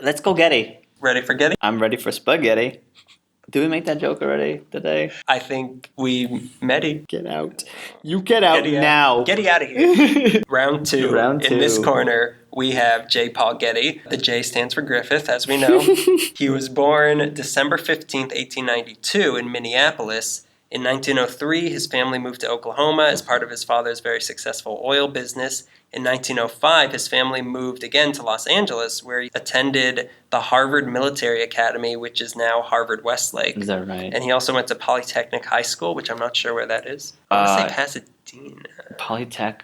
Let's go Getty. Ready for Getty? I'm ready for spaghetti. Did we make that joke already today? I think we met it. Get out. You get out Getty now. Getty out of here. Round two. Round In this two. corner, we have J. Paul Getty. The J stands for Griffith, as we know. He was born December 15th, 1892 in Minneapolis. In 1903, his family moved to Oklahoma as part of his father's very successful oil business. In 1905, his family moved again to Los Angeles, where he attended the Harvard Military Academy, which is now Harvard Westlake. Is that right? And he also went to Polytechnic High School, which I'm not sure where that is. I want to say Pasadena. Polytech.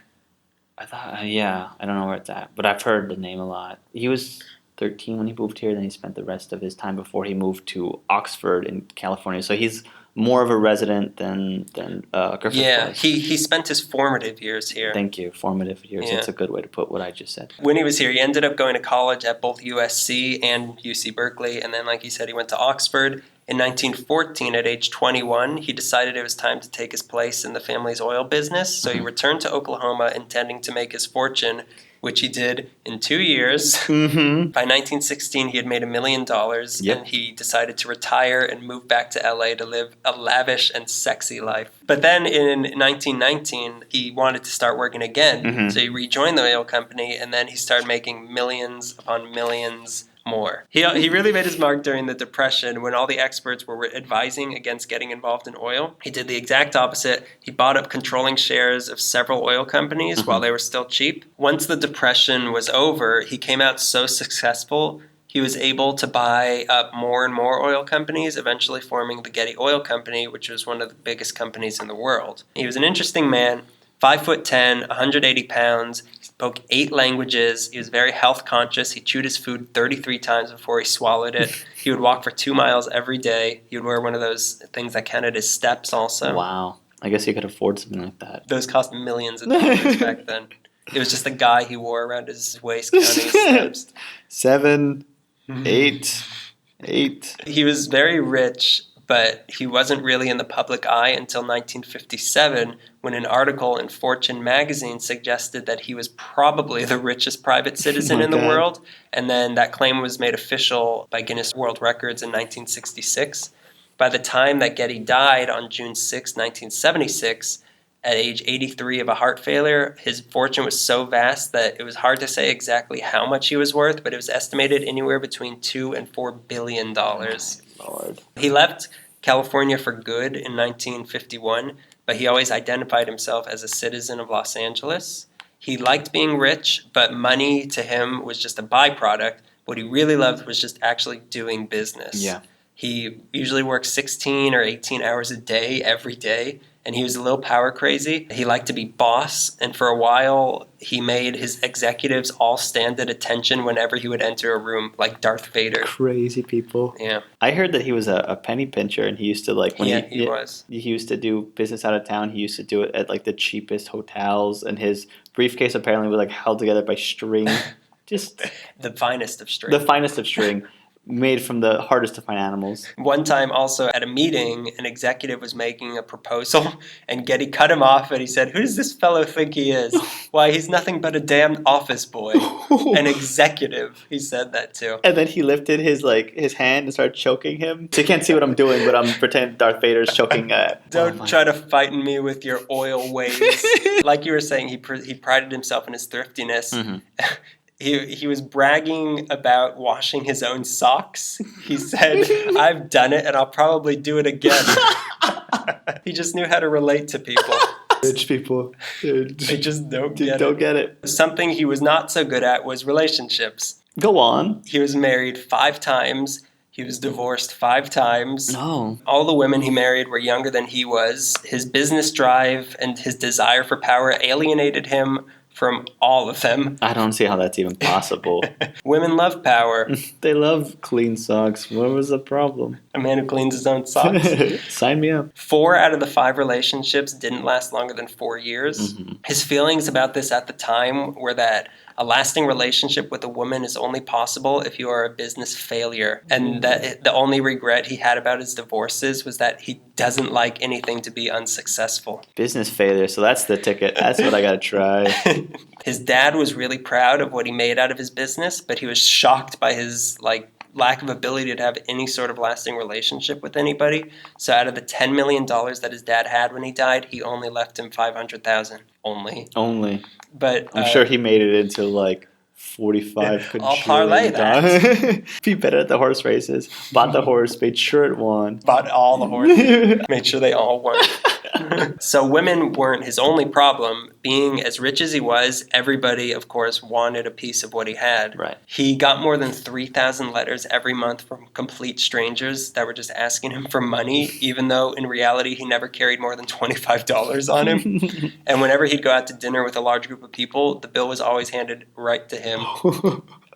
I thought, yeah, I don't know where it's at, but I've heard the name a lot. He was 13 when he moved here, then he spent the rest of his time before he moved to Oxford in California. So he's more of a resident than Griffith Yeah, was. he spent his formative years here. Thank you. Formative years. Yeah. That's a good way to put what I just said. When he was here, he ended up going to college at both USC and UC Berkeley, and then, like you said, he went to Oxford. In 1914, at age 21, he decided it was time to take his place in the family's oil business, so he returned to Oklahoma intending to make his fortune, which he did in 2 years. Mm-hmm. By 1916, he had made $1 million, Yep. and he decided to retire and move back to LA to live a lavish and sexy life. But then in 1919, he wanted to start working again, so he rejoined the oil company, and then he started making millions upon millions more. He really made his mark during the Depression when all the experts were advising against getting involved in oil. He did the exact opposite. He bought up controlling shares of several oil companies while they were still cheap. Once the Depression was over, he came out so successful, he was able to buy up more and more oil companies, eventually forming the Getty Oil Company, which was one of the biggest companies in the world. He was an interesting man. 5'10", 180 pounds, he spoke 8 languages, he was very health conscious, he chewed his food 33 times before he swallowed it, he would walk for 2 miles every day, he would wear one of those things that counted as steps also. Wow. I guess he could afford something like that. Those cost millions of dollars back then. It was just a guy he wore around his waist counting his steps. 7, 8, 8. He was very rich, but he wasn't really in the public eye until 1957, when an article in Fortune magazine suggested that he was probably the richest private citizen in the world, and then that claim was made official by Guinness World Records in 1966. By the time that Getty died on June 6, 1976, at age 83 of a heart failure, his fortune was so vast that it was hard to say exactly how much he was worth, but it was estimated anywhere between $2 and $4 billion. Lord. He left California for good in 1951, but he always identified himself as a citizen of Los Angeles. He liked being rich, but money to him was just a byproduct. What he really loved was just actually doing business. Yeah. He usually worked 16 or 18 hours a day every day, and he was a little power crazy. He liked to be boss, and for a while, he made his executives all stand at attention whenever he would enter a room, like Darth Vader. Crazy people. Yeah. I heard that he was a penny pincher, and he used to like when he was. He used to do business out of town. He used to do it at like the cheapest hotels, and his briefcase apparently was like held together by string, just The finest of string. the finest of string, made from the hardest to find animals. One time also at a meeting, an executive was making a proposal, and Getty cut him off, and he said, "Who does this fellow think he is? Why, he's nothing but a damned office boy." An executive, he said that to. And then he lifted his hand and started choking him. So you can't see what I'm doing, but I'm pretending Darth Vader's choking. Don't try to frighten me with your oil ways. Like you were saying, he prided himself in his thriftiness. He was bragging about washing his own socks. He said, "I've done it, and I'll probably do it again." He just knew how to relate to people. Rich people, dude. They just don't get it. Something he was not so good at was relationships. Go on. He was married 5 times. He was divorced 5 times. No. All the women he married were younger than he was. His business drive and his desire for power alienated him from all of them. I don't see how that's even possible. Women love power. They love clean socks. What was the problem? A man who cleans his own socks. Sign me up. 4 out of the 5 relationships didn't last longer than 4 years. His feelings about this at the time were that A lasting relationship with a woman is only possible if you are a business failure. And that the only regret he had about his divorces was that he doesn't like anything to be unsuccessful. Business failure, so that's the ticket. That's what I gotta try. His dad was really proud of what he made out of his business, but he was shocked by his lack of ability to have any sort of lasting relationship with anybody. So out of the $10 million that his dad had when he died, he only left him $500,000. Only. But I'm sure he made it into like 45 I'll parlay that. Be better at the horse races. Bought the horse, made sure it won. Bought all the horses. Made sure they all won. So women weren't his only problem. Being as rich as he was, everybody, of course, wanted a piece of what he had. Right. He got more than 3,000 letters every month from complete strangers that were just asking him for money, even though in reality he never carried more than $25 on him. And whenever he'd go out to dinner with a large group of people, the bill was always handed right to him.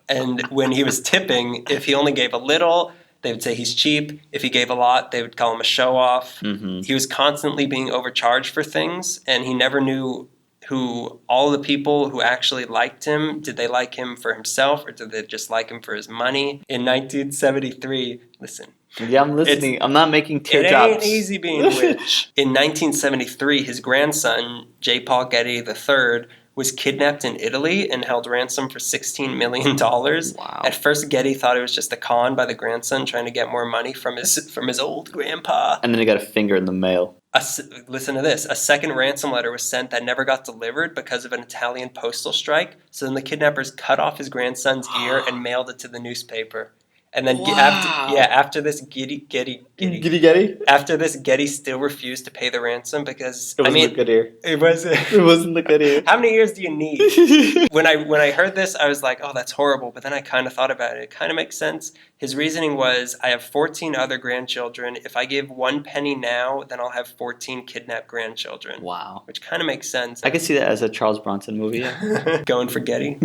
And when he was tipping, if he only gave a little, they would say he's cheap. If he gave a lot, they would call him a show-off. Mm-hmm. He was constantly being overcharged for things, and he never knew who all the people who actually liked him, did they like him for himself or did they just like him for his money? In 1973, listen. Yeah, I'm listening. I'm not making teardrops. It ain't easy being rich. In 1973, his grandson, J. Paul Getty III, was kidnapped in Italy and held ransom for $16 million. Wow. At first, Getty thought it was just a con by the grandson trying to get more money from his old grandpa. And then he got a finger in the mail. Listen to this. A second ransom letter was sent that never got delivered because of an Italian postal strike. So then the kidnappers cut off his grandson's ear and mailed it to the newspaper. And then after this, Getty. After this, Getty still refused to pay the ransom because it wasn't the good ear. It wasn't the good ear. How many ears do you need? When I heard this, I was like, oh, that's horrible. But then I kind of thought about it. It kind of makes sense. His reasoning was, I have 14 other grandchildren. If I give one penny now, then I'll have 14 kidnapped grandchildren. Wow. Which kind of makes sense. I could see that as a Charles Bronson movie. Yeah. Going for Getty.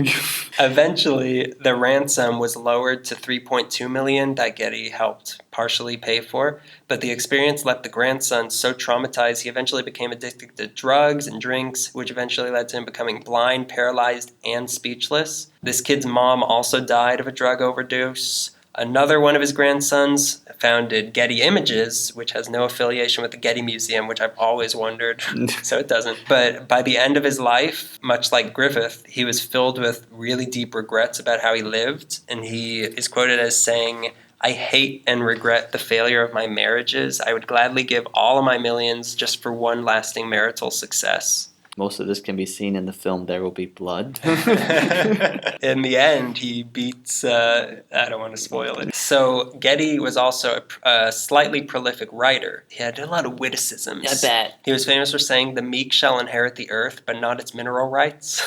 Eventually, the ransom was lowered to $3.2 million that Getty helped partially pay for. But the experience left the grandson so traumatized, he eventually became addicted to drugs and drinks, which eventually led to him becoming blind, paralyzed, and speechless. This kid's mom also died of a drug overdose. Another one of his grandsons founded Getty Images, which has no affiliation with the Getty Museum, which I've always wondered, so it doesn't. But by the end of his life, much like Griffith, he was filled with really deep regrets about how he lived, and he is quoted as saying, I hate and regret the failure of my marriages. I would gladly give all of my millions just for one lasting marital success. Most of this can be seen in the film There Will Be Blood. In the end, he beats... I don't want to spoil it. So Getty was also a slightly prolific writer. He had a lot of witticisms. I bet. He was famous for saying, the meek shall inherit the earth, but not its mineral rights.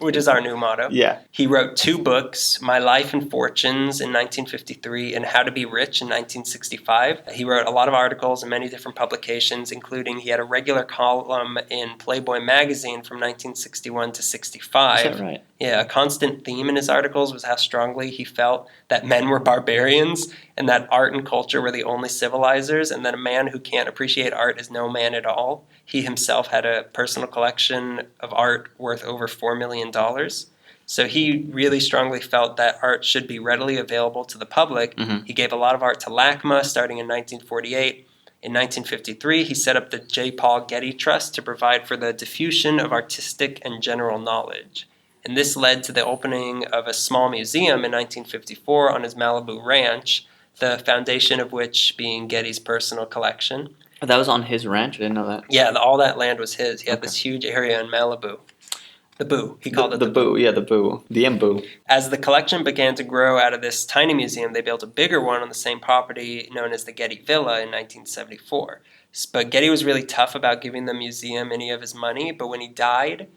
Which is our new motto. Yeah. He wrote 2 books, My Life and Fortunes in 1953 and How to Be Rich in 1965. He wrote a lot of articles in many different publications, including he had a regular column in Playboy magazine from 1961 to 65. Is that right? Yeah, a constant theme in his articles was how strongly he felt that men were barbarians and that art and culture were the only civilizers and that a man who can't appreciate art is no man at all. He himself had a personal collection of art worth over $4 million. So he really strongly felt that art should be readily available to the public. Mm-hmm. He gave a lot of art to LACMA starting in 1948. In 1953, he set up the J. Paul Getty Trust to provide for the diffusion of artistic and general knowledge. And this led to the opening of a small museum in 1954 on his Malibu ranch, the foundation of which being Getty's personal collection. Oh, that was on his ranch? I didn't know that. Yeah, all that land was his. He had this huge area in Malibu. The Boo. He called it the Boo. Yeah, the Boo. The Mboo. As the collection began to grow out of this tiny museum, they built a bigger one on the same property known as the Getty Villa in 1974. But Getty was really tough about giving the museum any of his money, but when he died,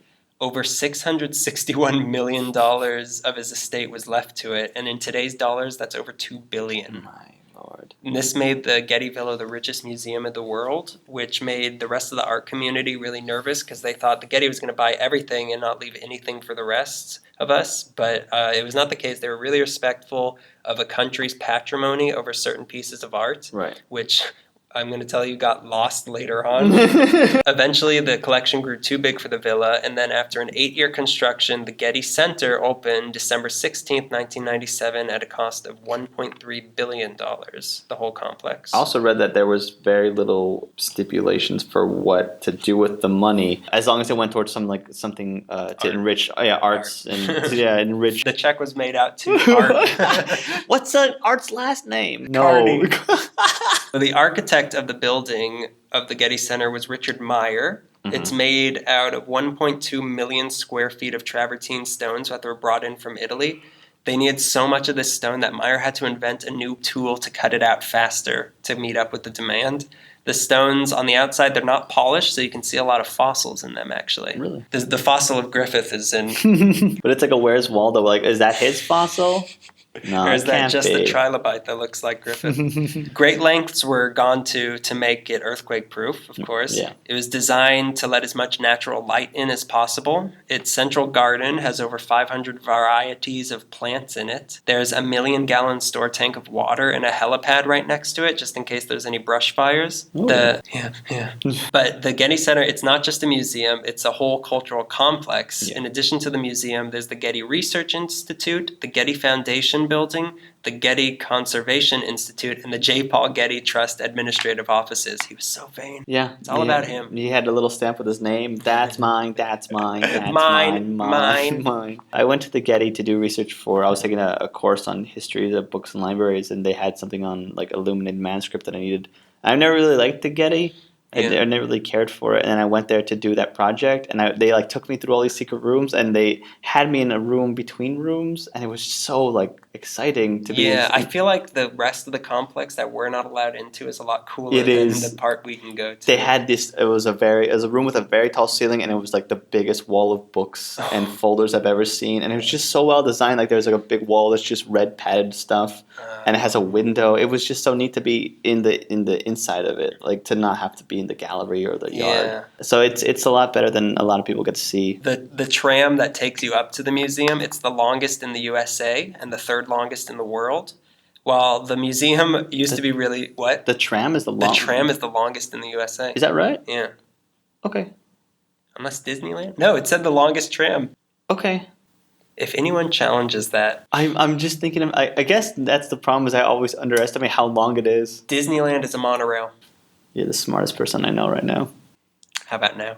over $661 million of his estate was left to it, and in today's dollars, that's over $2 billion. My Lord. And this made the Getty Villa the richest museum in the world, which made the rest of the art community really nervous because they thought the Getty was going to buy everything and not leave anything for the rest of us. But it was not the case. They were really respectful of a country's patrimony over certain pieces of art, right? Which I'm going to tell you, got lost later on. Eventually, the collection grew too big for the villa, and then after an 8-year construction, the Getty Center opened December 16th, 1997, at a cost of $1.3 billion, the whole complex. I also read that there was very little stipulations for what to do with the money, as long as it went towards something to enrich arts and enrich. The check was made out to art. What's art's last name? Carney. The architect of the building of the Getty Center was Richard Meyer. Mm-hmm. It's made out of 1.2 million square feet of travertine stones that were brought in from Italy. They needed so much of this stone that Meyer had to invent a new tool to cut it out faster to meet up with the demand. The stones on the outside, they're not polished, so you can see a lot of fossils in them, actually. Really? The fossil of Griffith is in... But it's like a Where's Waldo? Like, is that his fossil? No, or is that just be. a trilobite that looks like Griffith? Great lengths were gone to make it earthquake-proof, of course. Yeah. It was designed to let as much natural light in as possible. Its central garden has over 500 varieties of plants in it. There's a 1 million-gallon store tank of water and a helipad right next to it, just in case there's any brush fires. Ooh. But the Getty Center, it's not just a museum, it's a whole cultural complex. Yeah. In addition to the museum, there's the Getty Research Institute, the Getty Foundation building, the Getty Conservation Institute, and the J. Paul Getty Trust administrative offices. He was so vain. Yeah. It's all about him. He had a little stamp with his name. That's mine, that's mine, that's mine. mine. I went to the Getty to do research I was taking a course on history of books and libraries, and they had something on like illuminated manuscript that I needed. I've never really liked the Getty. I never really cared for it, and then I went there to do that project, and they took me through all these secret rooms, and they had me in a room between rooms, and it was so exciting to be. Yeah, I feel like the rest of the complex that we're not allowed into is a lot cooler than the part we can go to. They had this. It was a room with a very tall ceiling, and it was like the biggest wall of books and folders I've ever seen, and it was just so well designed. Like there's a big wall that's just red padded stuff, and it has a window. It was just so neat to be in the inside of it, to not have to be in the gallery or the yard. So it's a lot better than a lot of people get to see. The tram that takes you up to the museum, it's the longest in the USA and the third longest in the world. While the museum used to be really what? The tram is the longest. The tram is the longest in the USA. Is that right? Yeah. Okay. Unless Disneyland? No, it said the longest tram. Okay. If anyone challenges that, I'm just thinking I guess that's the problem is I always underestimate how long it is. Disneyland is a monorail. You're the smartest person I know right now. How about now?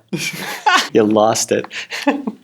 You lost it.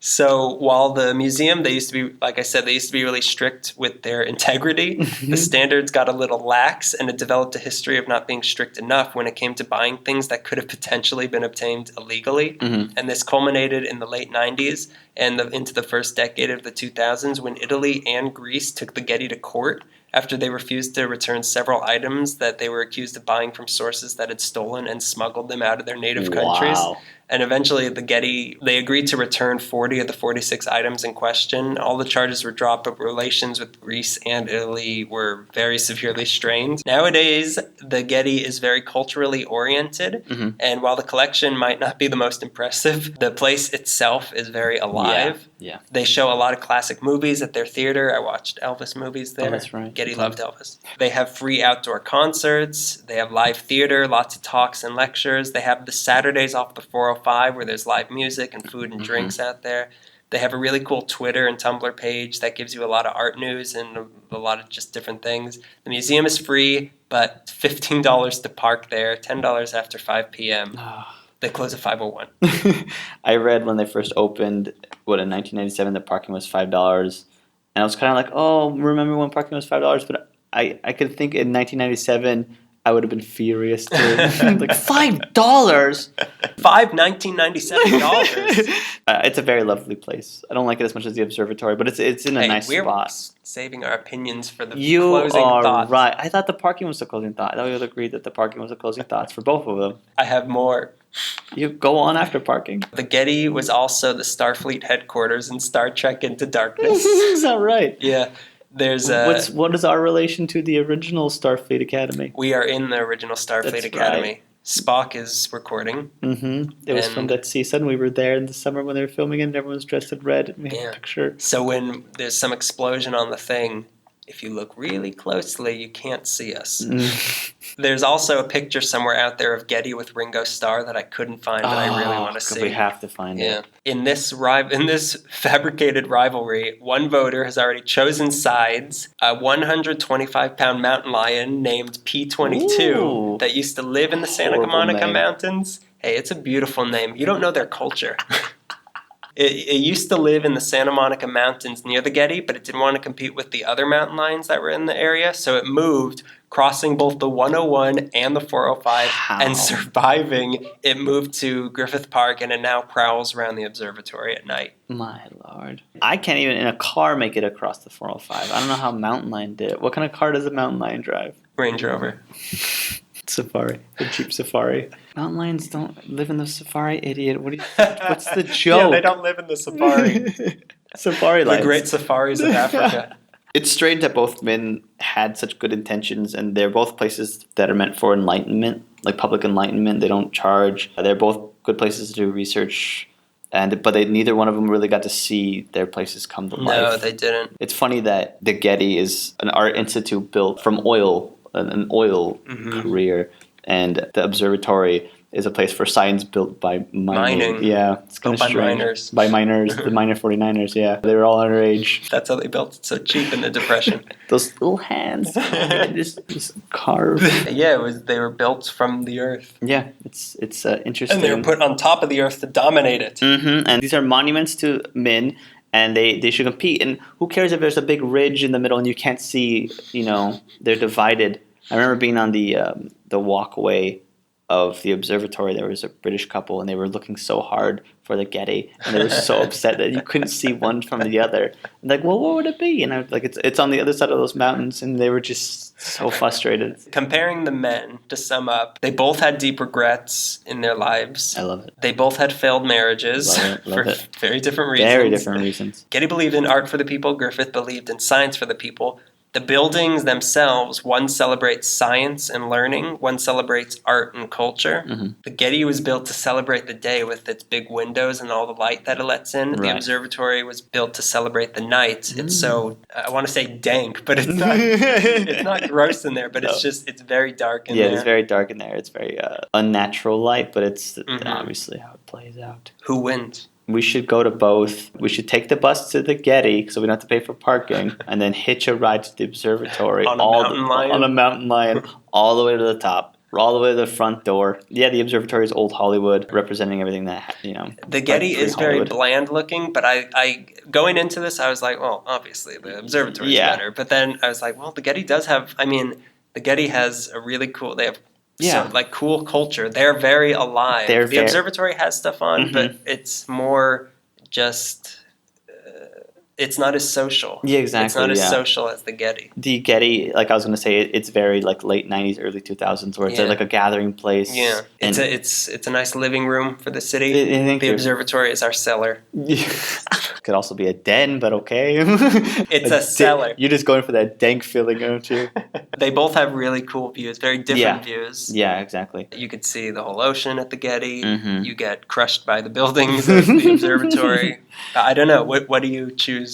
So while the museum, they used to be, like I said, they used to be really strict with their integrity. The standards got a little lax, and it developed a history of not being strict enough when it came to buying things that could have potentially been obtained illegally. Mm-hmm. And this culminated in the late 90s and into the first decade of the 2000s when Italy and Greece took the Getty to court after they refused to return several items that they were accused of buying from sources that had stolen and smuggled them out of their native countries. And eventually the Getty, they agreed to return 40 of the 46 items in question. All the charges were dropped, but relations with Greece and Italy were very severely strained. Nowadays, the Getty is very culturally oriented, and while the collection might not be the most impressive, the place itself is very alive. Yeah. They show a lot of classic movies at their theater. I watched Elvis movies there. Oh, that's right. Getty loved Elvis. They have free outdoor concerts. They have live theater, lots of talks and lectures. They have the Saturdays off the 405 where there's live music and food and drinks out there. They have a really cool Twitter and Tumblr page that gives you a lot of art news and a lot of just different things. The museum is free, but $15 to park there, $10 after 5 p.m. They close at 5:01. I read when they first opened, in 1997, the parking was $5. And I was kind of like, oh, remember when parking was $5? But I could think in 1997, I would have been furious too. Like, $5? $1997. It's a very lovely place. I don't like it as much as the observatory, but it's in a nice spot. Saving our opinions for the closing thoughts. Right. I thought the parking was the closing thought. I thought we would agree that the parking was the closing thoughts for both of them. I have more. You go on after parking. The Getty was also the Starfleet headquarters in Star Trek Into Darkness. Is that right? Yeah. There's what is our relation to the original Starfleet Academy? We are in the original Starfleet Academy. Right. Spock is recording. It was filmed at CSUN. We were there in the summer when they were filming it, and everyone's dressed in red. And we had a picture. So when there's some explosion on the thing, if you look really closely, you can't see us. There's also a picture somewhere out there of Getty with Ringo Starr that I couldn't find, but I really want to see. We have to find it. In this fabricated rivalry, one voter has already chosen sides. A 125-pound mountain lion named P22 that used to live in the Santa Monica Mountains. Hey, it's a beautiful name. You don't know their culture. It used to live in the Santa Monica Mountains near the Getty, but it didn't want to compete with the other mountain lions that were in the area, so it moved, crossing both the 101 and the 405, and surviving, it moved to Griffith Park, and it now prowls around the observatory at night. My Lord. I can't even in a car make it across the 405. I don't know how a mountain lion did it. What kind of car does a mountain lion drive? Range Rover. Safari. The Jeep Safari. Mountain lions don't live in the safari, idiot. What's the joke? Yeah, they don't live in the safari. Safari lions. The great safaris of Africa. It's strange that both men had such good intentions, and they're both places that are meant for enlightenment, like public enlightenment. They don't charge. They're both good places to do research, but neither one of them really got to see their places come to life. No, they didn't. It's funny that the Getty is an art institute built from oil, an oil career, and the observatory is a place for science built by mining. Yeah, it's kind of strange. By miners. By miners, the miner 49ers, yeah. They were all underage. That's how they built it so cheap in the Depression. Those little hands. just carved. Yeah, they were built from the earth. Yeah, it's interesting. And they were put on top of the earth to dominate it. And these are monuments to men, and they should compete. And who cares if there's a big ridge in the middle and you can't see, they're divided. I remember being on the walkway of the observatory. There was a British couple, and they were looking so hard for the Getty, and they were so upset that you couldn't see one from the other. And like, well, what would it be? And I was like, it's on the other side of those mountains, and they were just so frustrated. Comparing the men, to sum up, they both had deep regrets in their lives. I love it. They both had failed marriages love it. Very different reasons. Very different reasons. Getty believed in art for the people. Griffith believed in science for the people. The buildings themselves, one celebrates science and learning, one celebrates art and culture. The Getty was built to celebrate the day with its big windows and all the light that it lets in. Right. The observatory was built to celebrate the night. It's so, I want to say dank, but it's not it's not gross in there, but it's very dark in there. Yeah, it's very dark in there. It's very unnatural light, but it's obviously how it plays out. Who wins? We should go to both. We should take the bus to the Getty so we don't have to pay for parking, and then hitch a ride to the observatory on a mountain lion, all the way to the top, all the way to the front door. Yeah, the observatory is old Hollywood, representing everything that The Getty is very bland looking, but I going into this, I was like, well, obviously the observatory is better. But then I was like, well, the Getty does have. I mean, the Getty has a really cool. They have. So, cool culture. They're very alive. The observatory has stuff on, but it's more just... it's not as social. Yeah, exactly. It's not as social as the Getty. The Getty, like I was going to say, it's very late 90s, early 2000s, where it's like a gathering place. Yeah, it's a nice living room for the city. The observatory is our cellar. Could also be a den, but okay. It's a cellar. You're just going for that dank feeling, aren't you? They both have really cool views, very different views. Yeah, exactly. You could see the whole ocean at the Getty. You get crushed by the buildings of the observatory. I don't know. What do you choose?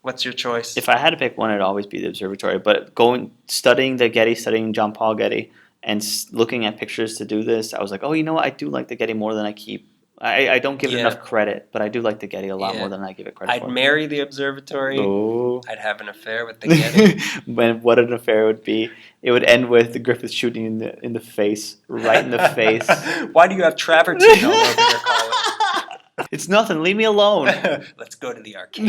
What's your choice? If I had to pick one, it'd always be the observatory. But studying the Getty, studying John Paul Getty, and looking at pictures to do this, I was like, oh, you know what? I do like the Getty more than I keep. I don't give it enough credit, but I do like the Getty a lot more than I give it credit for. I'd marry the observatory. Oh. I'd have an affair with the Getty. What an affair it would be. It would end with the Griffith shooting in the face, right in the face. Why do you have travertine all over your collar? It's nothing. Leave me alone. Let's go to the arcade.